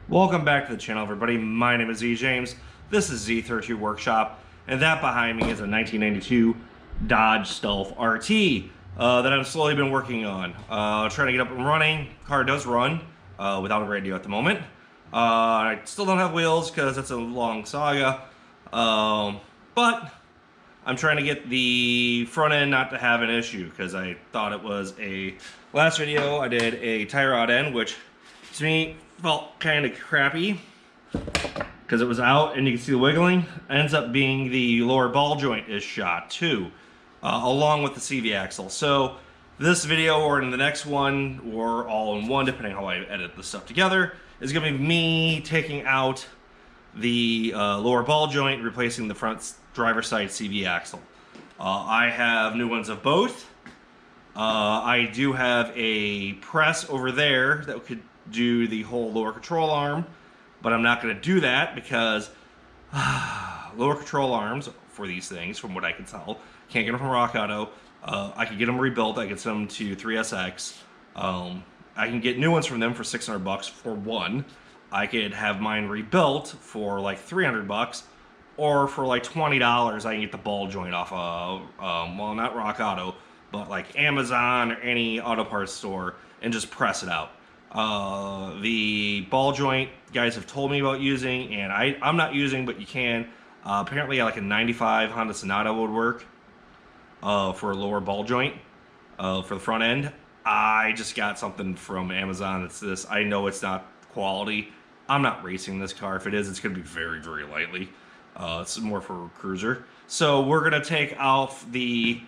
Welcome back to the channel, everybody. My name is Z James. This is Z32 Workshop, and that behind me is a 1992 Dodge Stealth RT that I've slowly been working on. Trying to get up and running. Car does run without a radio at the moment. I still don't have wheels because it's a long saga, but I'm trying to get the front end not to have an issue because I thought it was last video I did a tie rod end, which to me felt kind of crappy because it was out and you can see the wiggling. Ends up being the lower ball joint is shot too, along with the CV axle. So this video or in the next one or all in one, depending on how I edit this stuff together, is going to be me taking out the lower ball joint, replacing the front driver's side CV axle. I have new ones of both. I do have a press over there that could do the whole lower control arm, but I'm not going to do that because lower control arms for these things, from what I can tell, can't get them from Rock Auto. I can get them rebuilt. I can send them to 3SX. I can get new ones from them for $600 for one. I could have mine rebuilt for like $300, or for like $20 I can get the ball joint off of, well, not Rock Auto, but like Amazon or any auto parts store, and just press it out. The ball joint guys have told me about using, and I'm not using, but you can. Apparently like a 95 Honda Sonata would work for a lower ball joint for the front end. I just got something from Amazon that's this. I know it's not quality. I'm not racing this car. If it is, it's going to be very, very lightly. It's more for a cruiser. So we're going to take off the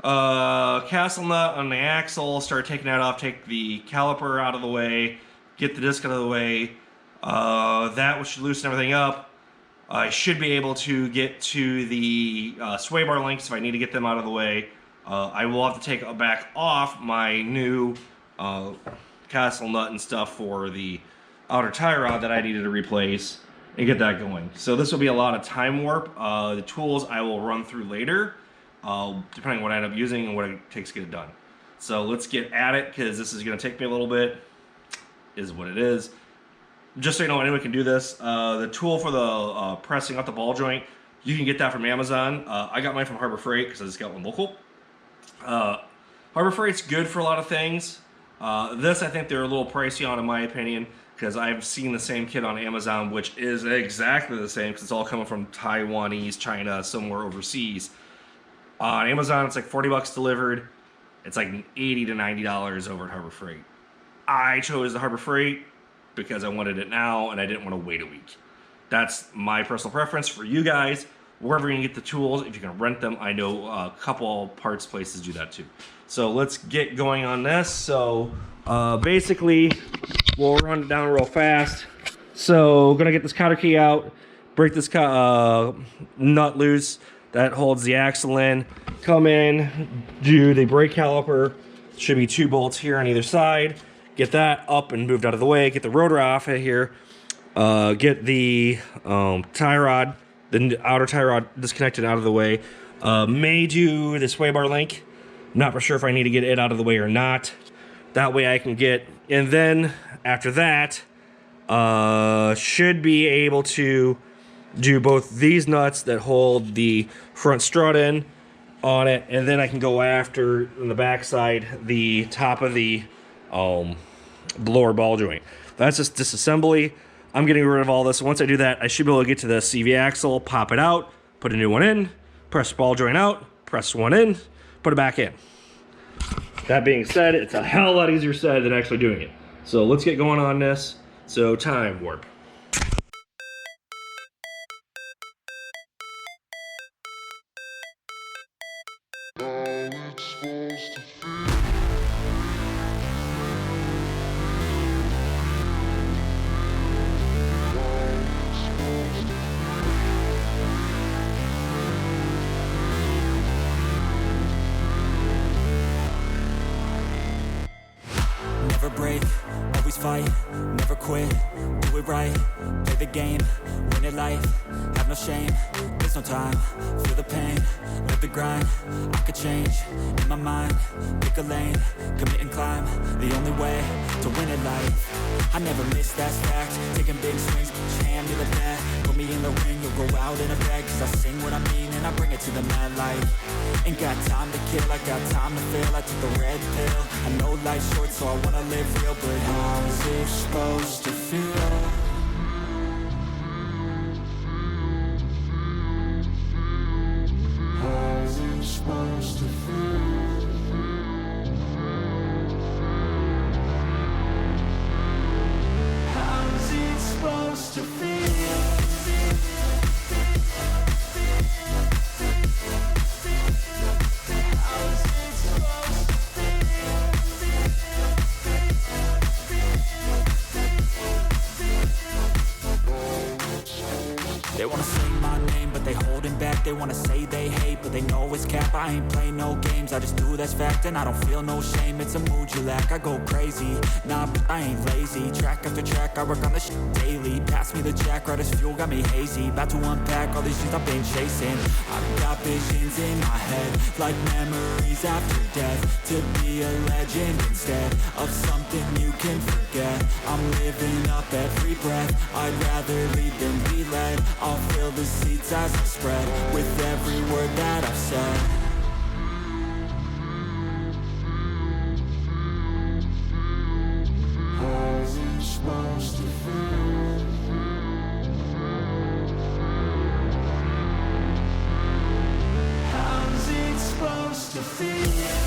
castle nut on the axle, start taking that off, take the caliper out of the way, get the disc out of the way. That should loosen everything up. I should be able to get to the sway bar links if I need to get them out of the way. I will have to take back off my new castle nut and stuff for the outer tie rod that I needed to replace and get that going. So this will be a lot of time warp. The tools I will run through later, depending on what I end up using and what it takes to get it done. So let's get at it, because this is going to take me a little bit, is what it is. Just so you know, anyone can do this. The tool for the pressing out the ball joint, you can get that from Amazon. I got mine from Harbor Freight because I just got one local. Harbor Freight's good for a lot of things. This I think they're a little pricey on, in my opinion, because I've seen the same kit on Amazon, which is exactly the same because it's all coming from Taiwanese, China, somewhere overseas. On Amazon, it's like $40 delivered. It's like $80 to $90 over at Harbor Freight. I chose the Harbor Freight because I wanted it now and I didn't want to wait a week. That's my personal preference. For you guys, wherever you can get the tools, if you can rent them, I know a couple parts places do that too. So let's get going on this. So basically, we'll run it down real fast. So gonna get this cotter key out, break this nut loose that holds the axle in, come in, do the brake caliper. Should be 2 bolts here on either side. Get that up and moved out of the way. Get the rotor off of here. Get the tie rod, the outer tie rod disconnected out of the way. May do the sway bar link. Not for sure if I need to get it out of the way or not. That way I can get, and then after that, should be able to do both these nuts that hold the front strut in on it, and then I can go after on the back side the top of the lower ball joint. That's just disassembly. I'm getting rid of all this. Once I do that, I should be able to get to the CV axle, pop it out, put a new one in, press ball joint out, press one in, put it back in. That being said, it's a hell of a lot easier said than actually doing it. So let's get going on this. So time warp. Never break, always fight, never quit, do it right, play the game, win it life, have no shame, there's no time, feel the pain, live the grind, I could change, in my mind, pick a lane, commit and climb, the only way to win it life, I never miss, that's fact, taking big swings. Put your hand to the bat, put me in the ring. You'll go out in a bag, cause I sing what I mean and I bring it to the mad light. Ain't got time to kill, I got time to feel. I took the red pill, I know life's short so I wanna live real. But how's it supposed to feel? How's it supposed to feel? How's it supposed to feel? They wanna sing my name, but they holding back. They wanna say they hate, but they know it's cap. I ain't play no games, I just do that's fact. And I don't feel no shame, it's a mood you lack. I go crazy, nah, but I ain't lazy. Track after track, I work on this shit daily. Pass me the jack, right as fuel, got me hazy. About to unpack all these things I've been chasing. I've got visions in my head, like memories after death. To be a legend instead of something you can forget. I'm living up every breath, I'd rather lead than be led. I'll fill the seats as I spread with every word that I've said. How's it supposed to feel? How's it supposed to feel?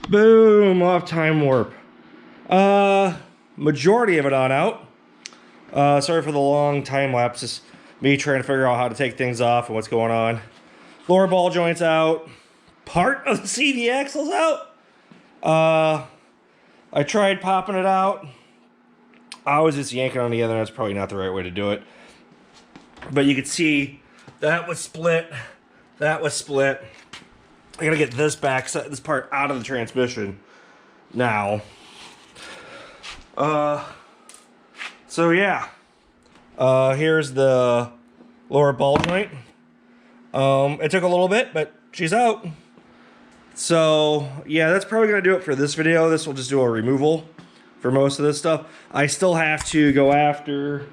Boom, off time warp. Majority of it on out. Sorry for the long time lapse. Just me trying to figure out how to take things off and what's going on. Lower ball joint's out. Part of the CV axle's out. I tried popping it out. I was just yanking on the other. That's probably not the right way to do it. But you could see that was split. That was split. I gotta get this back, this part out of the transmission now. So yeah. Here's the lower ball joint. It took a little bit, but she's out. So yeah, that's probably gonna do it for this video. This will just do a removal for most of this stuff. I still have to go after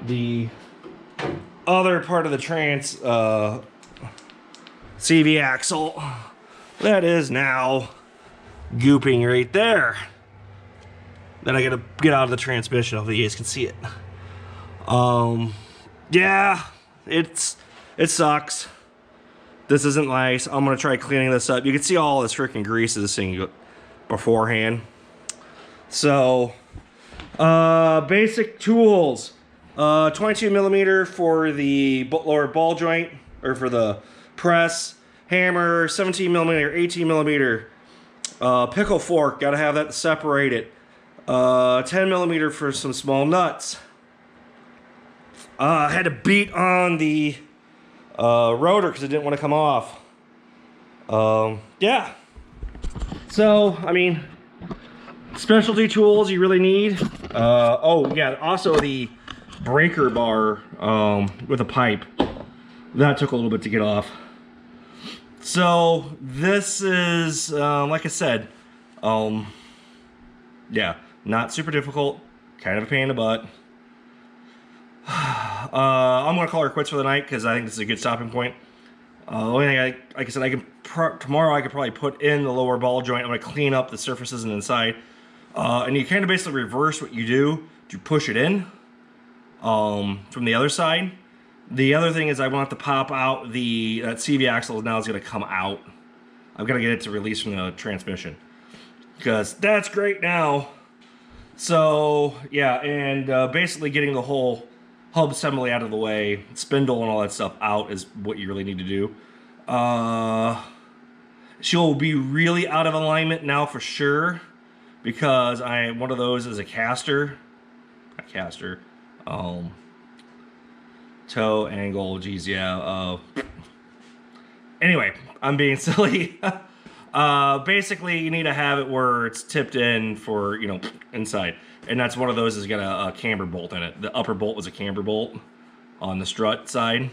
the other part of the CV axle that is now gooping right there. Then I gotta get out of the transmission. Hopefully you guys can see it. Yeah, it sucks. This isn't nice. I'm gonna try cleaning this up. You can see all this freaking grease of this thing beforehand. So, basic tools. 22 millimeter for the lower ball joint, or for the press. Hammer, 17 millimeter, 18 millimeter. Pickle fork, gotta have that to separate it. 10 millimeter for some small nuts. I had to beat on the rotor because it didn't want to come off. Yeah. So, I mean, specialty tools you really need. Oh, yeah, also the breaker bar with a pipe. That took a little bit to get off. So, this is, like I said, yeah, not super difficult. Kind of a pain in the butt. I'm gonna call her quits for the night because I think this is a good stopping point. Only thing like I said, tomorrow I could probably put in the lower ball joint. I'm gonna clean up the surfaces and inside, and you kind of basically reverse what you do to push it in from the other side. The other thing is I want to pop out that CV axle now is gonna come out. I've got to get it to release from the transmission because that's great now. So yeah, and basically getting the whole hub assembly out of the way, spindle and all that stuff out is what you really need to do. She'll be really out of alignment now for sure because one of those is a caster. Toe angle, geez, yeah. Anyway, I'm being silly. Basically, you need to have it where it's tipped in for, inside. And that's one of those has got a camber bolt in it. The upper bolt was a camber bolt on the strut side.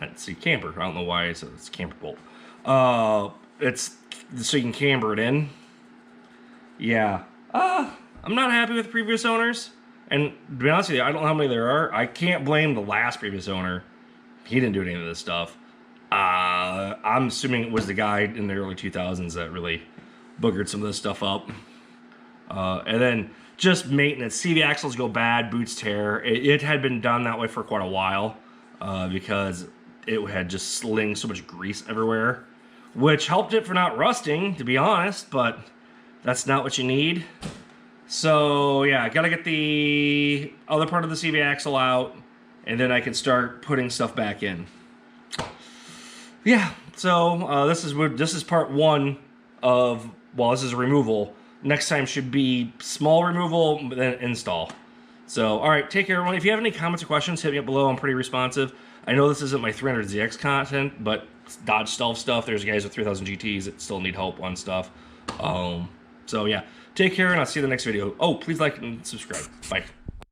I didn't see camber. I don't know why it's camber bolt. It's so you can camber it in. Yeah. I'm not happy with previous owners. And to be honest with you, I don't know how many there are. I can't blame the last previous owner. He didn't do any of this stuff. I'm assuming it was the guy in the early 2000s that really boogered some of this stuff up. And then just maintenance. CV axles go bad, boots tear. It had been done that way for quite a while because it had just slinged so much grease everywhere, which helped it for not rusting, to be honest, but that's not what you need. So yeah, I gotta get the other part of the CV axle out, and then I can start putting stuff back in. Yeah, so this is part one of, well, this is a removal. Next time should be small removal, but then install. So, all right, take care, everyone. If you have any comments or questions, hit me up below. I'm pretty responsive. I know this isn't my 300ZX content, but Dodge Stealth stuff. There's guys with 3000 GTs that still need help on stuff. So, yeah, take care, and I'll see you in the next video. Oh, please like and subscribe. Bye.